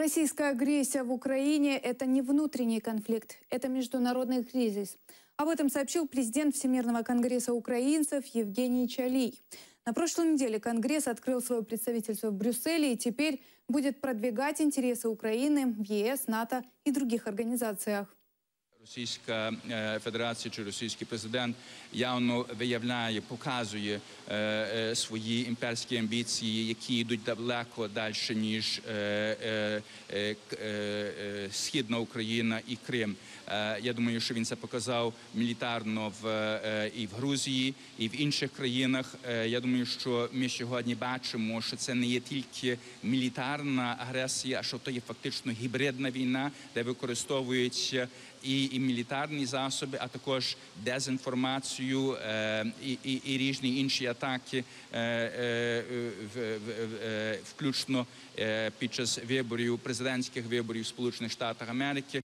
Российская агрессия в Украине – это не внутренний конфликт, это международный кризис. Об этом сообщил президент Всемирного конгресса украинцев Евгений Чалий. На прошлой неделе Конгресс открыл свое представительство в Брюсселе и теперь будет продвигать интересы Украины в ЕС, НАТО и других организациях. Російська Федерація чи російський президент явно виявляє, показує свої імперські амбіції, які йдуть далеко далі, ніж Східна Україна і Крим. Я думаю, що він це показав мілітарно і в Грузії, і в інших країнах. Я думаю, що ми сьогодні бачимо, що це не є тільки мілітарна агресія, а що то є фактично гібридна війна, де використовуються і мілітарні засоби, а також дезінформацію і різні інші атаки, включно під час виборів, президентських виборів в Сполучених Штатах Америки.